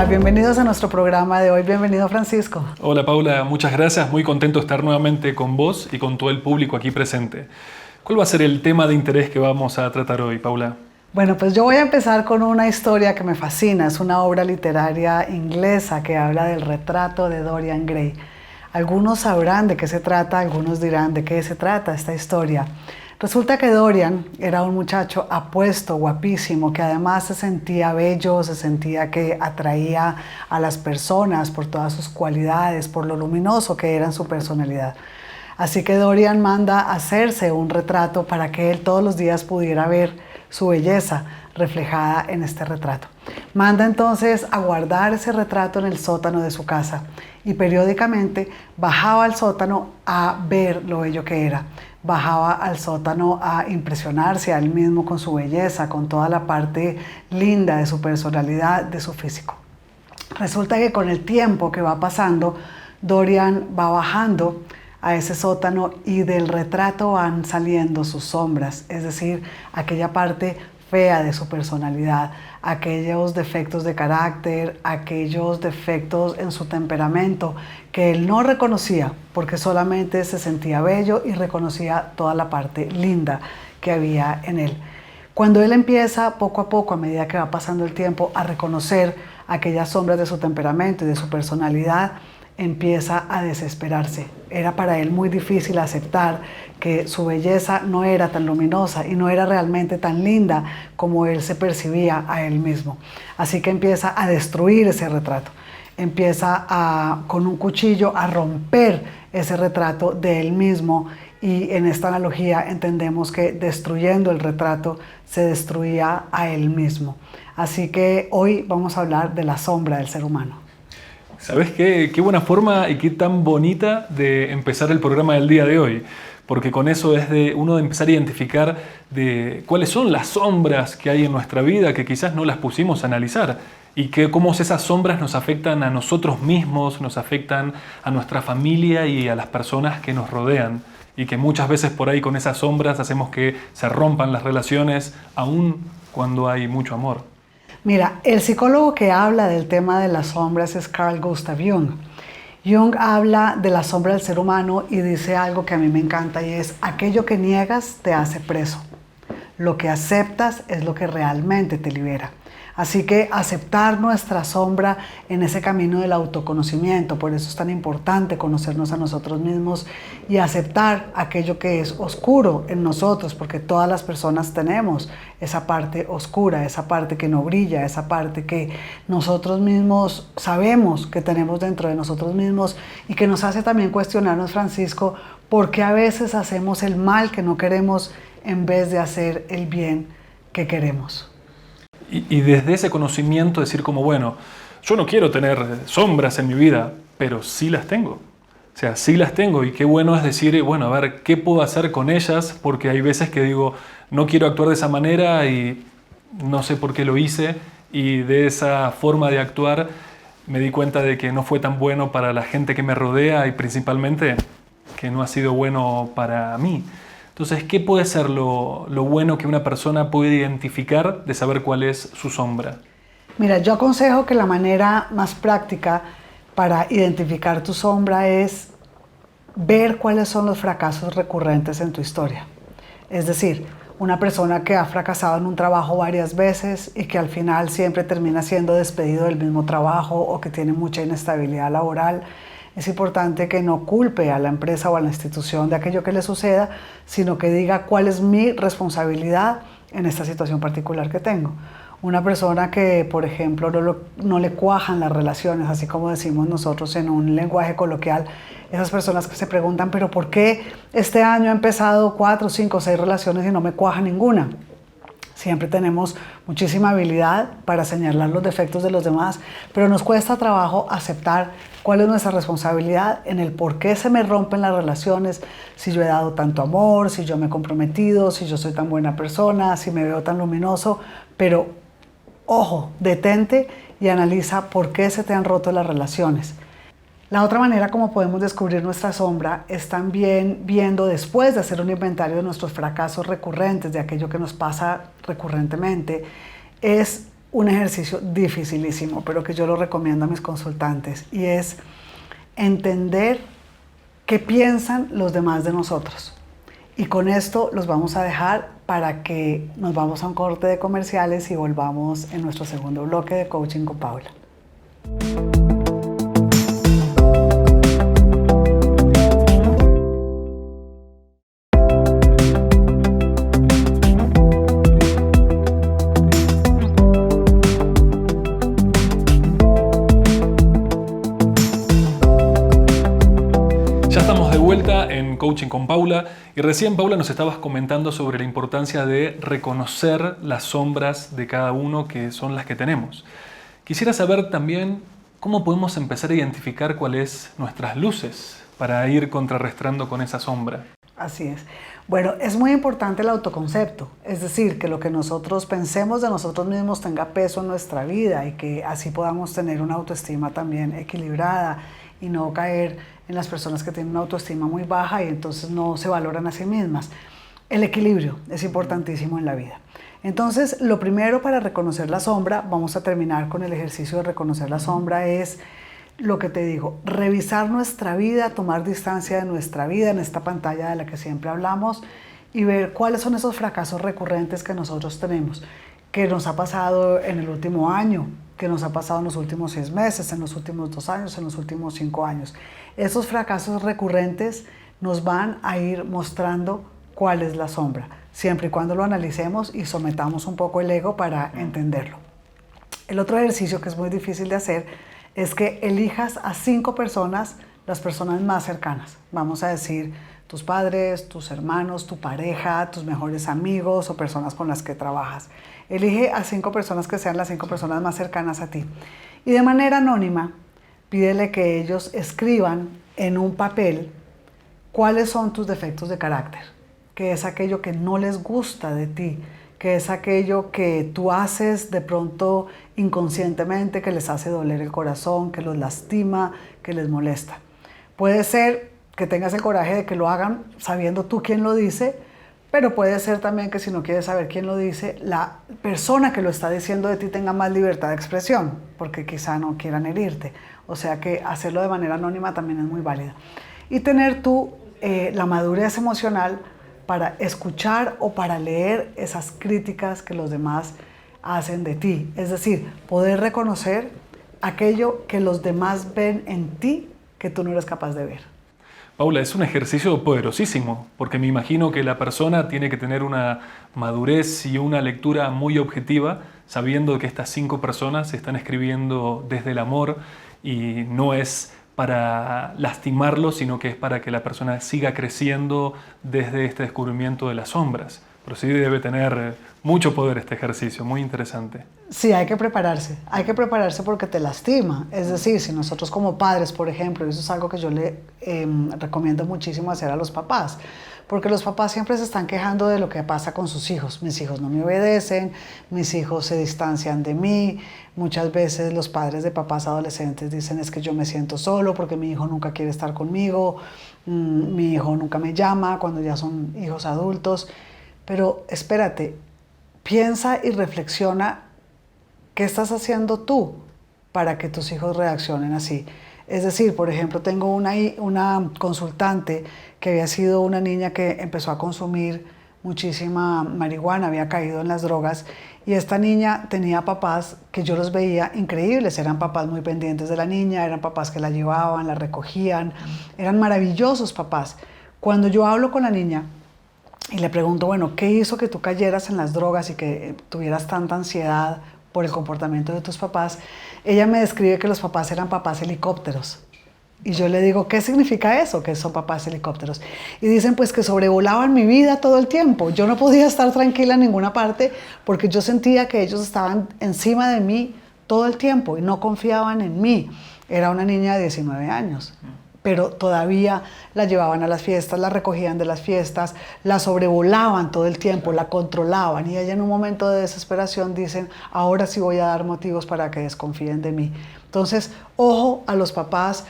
bienvenidos a nuestro programa de hoy. Bienvenido, Francisco. Hola Paula, muchas gracias. Muy contento de estar nuevamente con vos y con todo el público aquí presente. ¿Cuál va a ser el tema de interés que vamos a tratar hoy, Paula? Bueno, pues yo voy a empezar con una historia que me fascina. Es una obra literaria inglesa que habla del retrato de Dorian Gray. Algunos sabrán de qué se trata, algunos dirán de qué se trata esta historia. Resulta que Dorian era un muchacho apuesto, guapísimo, que además se sentía bello, se sentía que atraía a las personas por todas sus cualidades, por lo luminoso que era en su personalidad. Así que Dorian manda hacerse un retrato para que él todos los días pudiera ver su belleza reflejada en este retrato. Manda entonces a guardar ese retrato en el sótano de su casa y periódicamente bajaba al sótano a ver lo bello que era. Bajaba al sótano a impresionarse a él mismo con su belleza, con toda la parte linda de su personalidad, de su físico. Resulta que con el tiempo que va pasando, Dorian va bajando a ese sótano y del retrato van saliendo sus sombras, es decir, aquella parte fea de su personalidad, aquellos defectos de carácter, aquellos defectos en su temperamento que él no reconocía porque solamente se sentía bello y reconocía toda la parte linda que había en él. Cuando él empieza poco a poco, a medida que va pasando el tiempo, a reconocer aquellas sombras de su temperamento y de su personalidad, empieza a desesperarse. Era para él muy difícil aceptar que su belleza no era tan luminosa y no era realmente tan linda como él se percibía a él mismo. Así que empieza a destruir ese retrato. Empieza con un cuchillo a romper ese retrato de él mismo, y en esta analogía entendemos que destruyendo el retrato se destruía a él mismo. Así que hoy vamos a hablar de la sombra del ser humano. ¿Sabes qué? Qué buena forma y qué tan bonita de empezar el programa del día de hoy. Porque con eso es de uno de empezar a identificar de cuáles son las sombras que hay en nuestra vida que quizás no las pusimos a analizar y que cómo esas sombras nos afectan a nosotros mismos, nos afectan a nuestra familia y a las personas que nos rodean. Y que muchas veces por ahí con esas sombras hacemos que se rompan las relaciones aún cuando hay mucho amor. Mira, el psicólogo que habla del tema de las sombras es Carl Gustav Jung. Jung habla de la sombra del ser humano y dice algo que a mí me encanta, y es: aquello que niegas te hace preso. Lo que aceptas es lo que realmente te libera. Así que aceptar nuestra sombra en ese camino del autoconocimiento, por eso es tan importante conocernos a nosotros mismos y aceptar aquello que es oscuro en nosotros, porque todas las personas tenemos esa parte oscura, esa parte que no brilla, esa parte que nosotros mismos sabemos que tenemos dentro de nosotros mismos y que nos hace también cuestionarnos, Francisco, por qué a veces hacemos el mal que no queremos en vez de hacer el bien que queremos. Y desde ese conocimiento decir como, bueno, yo no quiero tener sombras en mi vida, pero sí las tengo. O sea, sí las tengo, y qué bueno es decir, bueno, a ver, ¿qué puedo hacer con ellas? Porque hay veces que digo, no quiero actuar de esa manera y no sé por qué lo hice, y de esa forma de actuar me di cuenta de que no fue tan bueno para la gente que me rodea y principalmente que no ha sido bueno para mí. Entonces, ¿qué puede ser lo bueno que una persona puede identificar de saber cuál es su sombra? Mira, yo aconsejo que la manera más práctica para identificar tu sombra es ver cuáles son los fracasos recurrentes en tu historia. Es decir, una persona que ha fracasado en un trabajo varias veces y que al final siempre termina siendo despedido del mismo trabajo, o que tiene mucha inestabilidad laboral. Es importante que no culpe a la empresa o a la institución de aquello que le suceda, sino que diga cuál es mi responsabilidad en esta situación particular que tengo. Una persona que, por ejemplo, no le cuajan las relaciones, así como decimos nosotros en un lenguaje coloquial, esas personas que se preguntan, pero ¿por qué este año he empezado 4, 5, 6 relaciones y no me cuaja ninguna? Siempre tenemos muchísima habilidad para señalar los defectos de los demás, pero nos cuesta trabajo aceptar cuál es nuestra responsabilidad en el por qué se me rompen las relaciones, si yo he dado tanto amor, si yo me he comprometido, si yo soy tan buena persona, si me veo tan luminoso. Pero, ojo, detente y analiza por qué se te han roto las relaciones. La otra manera como podemos descubrir nuestra sombra es también viendo, después de hacer un inventario de nuestros fracasos recurrentes, de aquello que nos pasa recurrentemente, es un ejercicio dificilísimo, pero que yo lo recomiendo a mis consultantes, y es entender qué piensan los demás de nosotros. Y con esto los vamos a dejar para que nos vamos a un corte de comerciales y volvamos en nuestro segundo bloque de Coaching con Paula. En Coaching con Paula, y recién Paula nos estabas comentando sobre la importancia de reconocer las sombras de cada uno, que son las que tenemos. Quisiera saber también cómo podemos empezar a identificar cuáles nuestras luces para ir contrarrestando con esa sombra. Así es. Bueno, es muy importante el autoconcepto, es decir, que lo que nosotros pensemos de nosotros mismos tenga peso en nuestra vida y que así podamos tener una autoestima también equilibrada y no caer en las personas que tienen una autoestima muy baja y entonces no se valoran a sí mismas. El equilibrio es importantísimo en la vida. Entonces, lo primero para reconocer la sombra, vamos a terminar con el ejercicio de reconocer la sombra, es lo que te digo, revisar nuestra vida, tomar distancia de nuestra vida en esta pantalla de la que siempre hablamos y ver cuáles son esos fracasos recurrentes que nosotros tenemos, que nos ha pasado en el último año, que nos ha pasado en los últimos 6 meses, en los últimos 2 años, en los últimos 5 años. Esos fracasos recurrentes nos van a ir mostrando cuál es la sombra, siempre y cuando lo analicemos y sometamos un poco el ego para entenderlo. El otro ejercicio que es muy difícil de hacer es que elijas a 5 personas, las personas más cercanas. Vamos a decir, tus padres, tus hermanos, tu pareja, tus mejores amigos o personas con las que trabajas. Elige a 5 personas que sean las 5 personas más cercanas a ti. Y de manera anónima, pídele que ellos escriban en un papel cuáles son tus defectos de carácter, qué es aquello que no les gusta de ti, qué es aquello que tú haces de pronto inconscientemente, que les hace doler el corazón, que los lastima, que les molesta. Puede ser que tengas el coraje de que lo hagan sabiendo tú quién lo dice, pero puede ser también que si no quieres saber quién lo dice, la persona que lo está diciendo de ti tenga más libertad de expresión, porque quizá no quieran herirte. O sea que hacerlo de manera anónima también es muy válido. Y tener tú la madurez emocional para escuchar o para leer esas críticas que los demás hacen de ti. Es decir, poder reconocer aquello que los demás ven en ti que tú no eres capaz de ver. Paula, es un ejercicio poderosísimo, porque me imagino que la persona tiene que tener una madurez y una lectura muy objetiva, sabiendo que estas 5 personas se están escribiendo desde el amor y no es para lastimarlo, sino que es para que la persona siga creciendo desde este descubrimiento de las sombras. Pero sí debe tener mucho poder este ejercicio, muy interesante. Sí, hay que prepararse porque te lastima. Es decir, si nosotros como padres, por ejemplo, eso es algo que yo le recomiendo muchísimo hacer a los papás, porque los papás siempre se están quejando de lo que pasa con sus hijos. Mis hijos no me obedecen, mis hijos se distancian de mí. Muchas veces los padres de papás adolescentes dicen es que yo me siento solo porque mi hijo nunca quiere estar conmigo, mi hijo nunca me llama cuando ya son hijos adultos. Pero espérate, piensa y reflexiona qué estás haciendo tú para que tus hijos reaccionen así. Es decir, por ejemplo, tengo una consultante que había sido una niña que empezó a consumir muchísima marihuana, había caído en las drogas, y esta niña tenía papás que yo los veía increíbles, eran papás muy pendientes de la niña, eran papás que la llevaban, la recogían, eran maravillosos papás. Cuando yo hablo con la niña y le pregunto, bueno, ¿qué hizo que tú cayeras en las drogas y que tuvieras tanta ansiedad por el comportamiento de tus papás? Ella me describe que los papás eran papás helicópteros. Y yo le digo, ¿qué significa eso? Que son papás helicópteros. Y dicen, pues que sobrevolaban mi vida todo el tiempo. Yo no podía estar tranquila en ninguna parte porque yo sentía que ellos estaban encima de mí todo el tiempo y no confiaban en mí. Era una niña de 19 años. Pero todavía la llevaban a las fiestas, la recogían de las fiestas, la sobrevolaban todo el tiempo, la controlaban. Y ella en un momento de desesperación dicen, ahora sí voy a dar motivos para que desconfíen de mí. Entonces, ojo a los papás,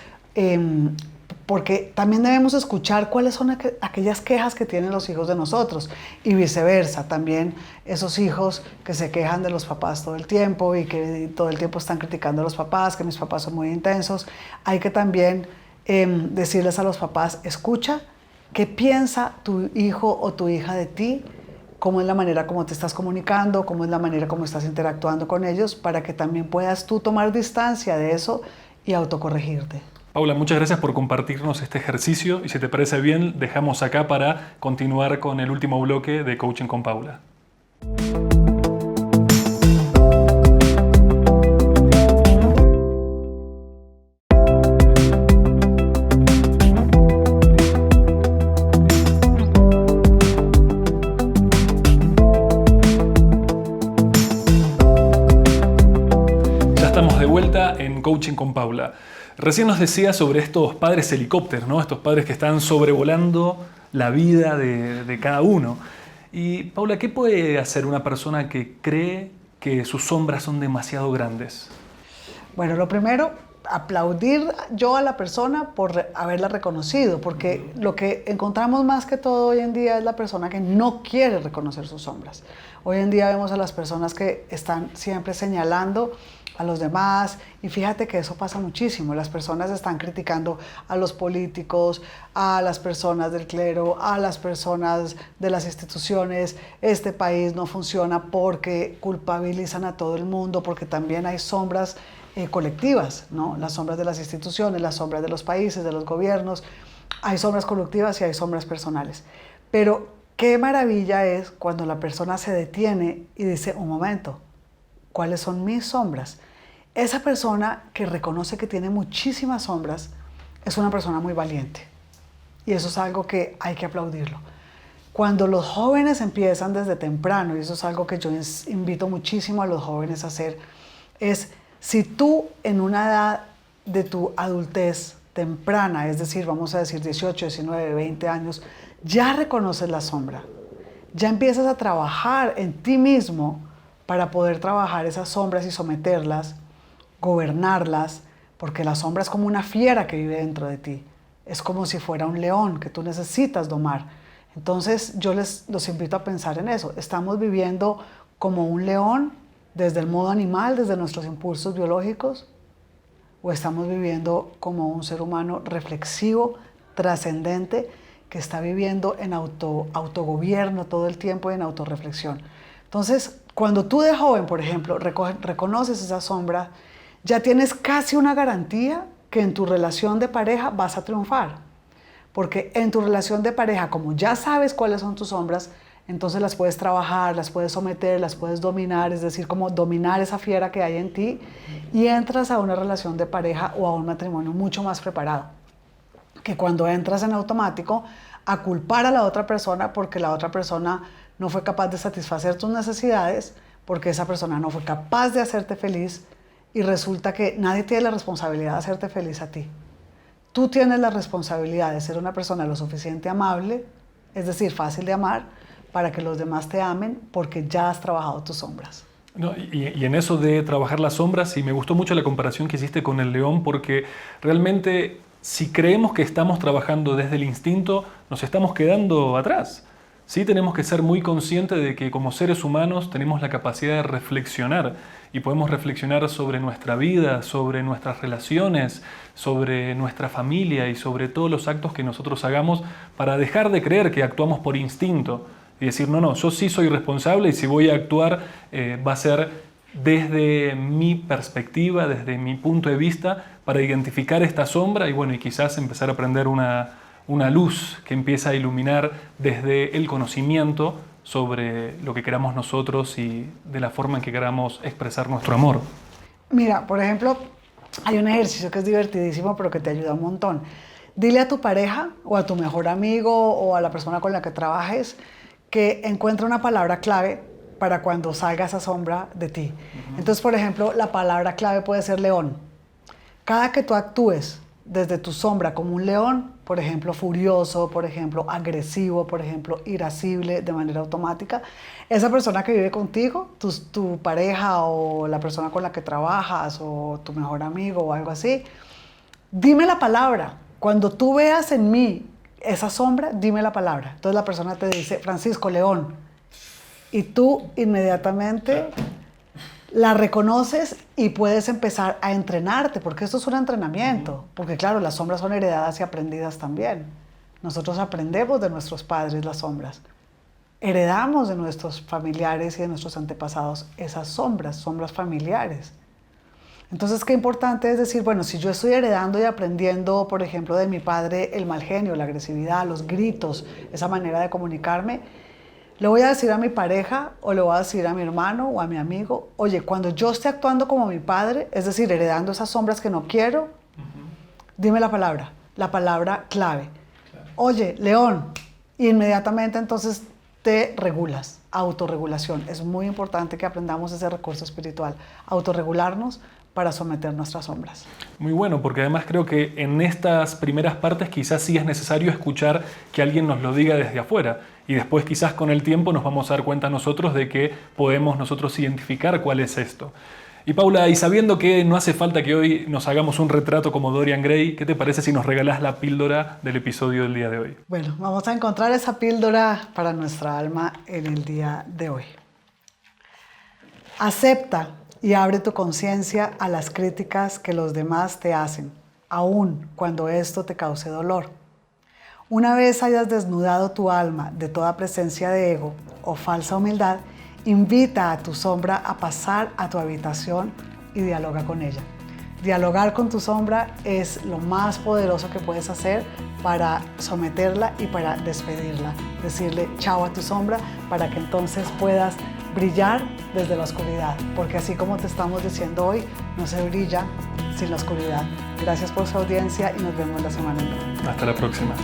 porque también debemos escuchar cuáles son aquellas quejas que tienen los hijos de nosotros y viceversa, también esos hijos que se quejan de los papás todo el tiempo y que todo el tiempo están criticando a los papás, que mis papás son muy intensos. Hay que también decirles a los papás, escucha, ¿qué piensa tu hijo o tu hija de ti? ¿Cómo es la manera como te estás comunicando? ¿Cómo es la manera como estás interactuando con ellos? Para que también puedas tú tomar distancia de eso y autocorregirte. Paula, muchas gracias por compartirnos este ejercicio y si te parece bien, dejamos acá para continuar con el último bloque de Coaching con Paula. Ya estamos de vuelta en Coaching con Paula. Recién nos decía sobre estos padres helicópteros, ¿no? Estos padres que están sobrevolando la vida de cada uno. Y Paula, ¿qué puede hacer una persona que cree que sus sombras son demasiado grandes? Bueno, lo primero, aplaudir yo a la persona por haberla reconocido, porque lo que encontramos más que todo hoy en día es la persona que no quiere reconocer sus sombras. Hoy en día vemos a las personas que están siempre señalando a los demás y fíjate que eso pasa muchísimo. Las personas están criticando a los políticos, a las personas del clero, a las personas de las instituciones. Este país no funciona porque culpabilizan a todo el mundo, porque también hay sombras colectivas, ¿no? Las sombras de las instituciones, las sombras de los países, de los gobiernos. Hay sombras colectivas y hay sombras personales. Pero qué maravilla es cuando la persona se detiene y dice, un momento, ¿cuáles son mis sombras? Esa persona que reconoce que tiene muchísimas sombras es una persona muy valiente. Y eso es algo que hay que aplaudirlo. Cuando los jóvenes empiezan desde temprano, y eso es algo que yo invito muchísimo a los jóvenes a hacer, es si tú en una edad de tu adultez temprana, es decir, vamos a decir 18, 19, 20 años, ya reconoces la sombra, ya empiezas a trabajar en ti mismo para poder trabajar esas sombras y someterlas, gobernarlas, porque la sombra es como una fiera que vive dentro de ti. Es como si fuera un león que tú necesitas domar. Entonces yo los invito a pensar en eso. ¿Estamos viviendo como un león desde el modo animal, desde nuestros impulsos biológicos? ¿O estamos viviendo como un ser humano reflexivo, trascendente, que está viviendo en autogobierno todo el tiempo y en autorreflexión? Entonces, cuando tú de joven, por ejemplo, reconoces esa sombra, ya tienes casi una garantía que en tu relación de pareja vas a triunfar. Porque en tu relación de pareja, como ya sabes cuáles son tus sombras, entonces las puedes trabajar, las puedes someter, las puedes dominar, es decir, como dominar esa fiera que hay en ti y entras a una relación de pareja o a un matrimonio mucho más preparado. Que cuando entras en automático a culpar a la otra persona porque la otra persona no fue capaz de satisfacer tus necesidades, porque esa persona no fue capaz de hacerte feliz y resulta que nadie tiene la responsabilidad de hacerte feliz a ti. Tú tienes la responsabilidad de ser una persona lo suficiente amable, es decir, fácil de amar, para que los demás te amen porque ya has trabajado tus sombras. No, y en eso de trabajar las sombras, y me gustó mucho la comparación que hiciste con el león, porque realmente si creemos que estamos trabajando desde el instinto, nos estamos quedando atrás. Sí, tenemos que ser muy conscientes de que como seres humanos tenemos la capacidad de reflexionar y podemos reflexionar sobre nuestra vida, sobre nuestras relaciones, sobre nuestra familia y sobre todos los actos que nosotros hagamos para dejar de creer que actuamos por instinto y decir, no, yo sí soy responsable y si voy a actuar va a ser desde mi perspectiva, desde mi punto de vista para identificar esta sombra y bueno, y quizás empezar a prender una luz que empieza a iluminar desde el conocimiento sobre lo que queramos nosotros y de la forma en que queramos expresar nuestro amor. Mira, por ejemplo, hay un ejercicio que es divertidísimo, pero que te ayuda un montón. Dile a tu pareja o a tu mejor amigo o a la persona con la que trabajes que encuentre una palabra clave para cuando salga esa sombra de ti. Entonces, por ejemplo, la palabra clave puede ser león. Cada que tú actúes desde tu sombra como un león, por ejemplo, furioso, por ejemplo, agresivo, por ejemplo, irascible de manera automática, esa persona que vive contigo, tu pareja o la persona con la que trabajas o tu mejor amigo o algo así, dime la palabra cuando tú veas en mí esa sombra, dime la palabra. Entonces la persona te dice, Francisco León, y tú inmediatamente la reconoces y puedes empezar a entrenarte, porque esto es un entrenamiento, porque claro, las sombras son heredadas y aprendidas también. Nosotros aprendemos de nuestros padres las sombras, heredamos de nuestros familiares y de nuestros antepasados esas sombras familiares. Entonces, qué importante es decir, bueno, si yo estoy heredando y aprendiendo, por ejemplo, de mi padre el mal genio, la agresividad, los gritos, esa manera de comunicarme, le voy a decir a mi pareja o le voy a decir a mi hermano o a mi amigo, oye, cuando yo esté actuando como mi padre, es decir, heredando esas sombras que no quiero, dime la palabra clave. Oye, León, inmediatamente entonces te regulas, autorregulación. Es muy importante que aprendamos ese recurso espiritual, autorregularnos para someter nuestras sombras. Muy bueno, porque además creo que en estas primeras partes quizás sí es necesario escuchar que alguien nos lo diga desde afuera y después quizás con el tiempo nos vamos a dar cuenta nosotros de que podemos nosotros identificar cuál es esto. Y Paula, y sabiendo que no hace falta que hoy nos hagamos un retrato como Dorian Gray, ¿qué te parece si nos regalás la píldora del episodio del día de hoy? Bueno, vamos a encontrar esa píldora para nuestra alma en el día de hoy. Acepta y abre tu conciencia a las críticas que los demás te hacen, aun cuando esto te cause dolor. Una vez hayas desnudado tu alma de toda presencia de ego o falsa humildad, invita a tu sombra a pasar a tu habitación y dialoga con ella. Dialogar con tu sombra es lo más poderoso que puedes hacer para someterla y para despedirla. Decirle chao a tu sombra para que entonces puedas brillar desde la oscuridad, porque así como te estamos diciendo hoy, no se brilla sin la oscuridad. Gracias por su audiencia y nos vemos la semana que viene. Hasta la próxima.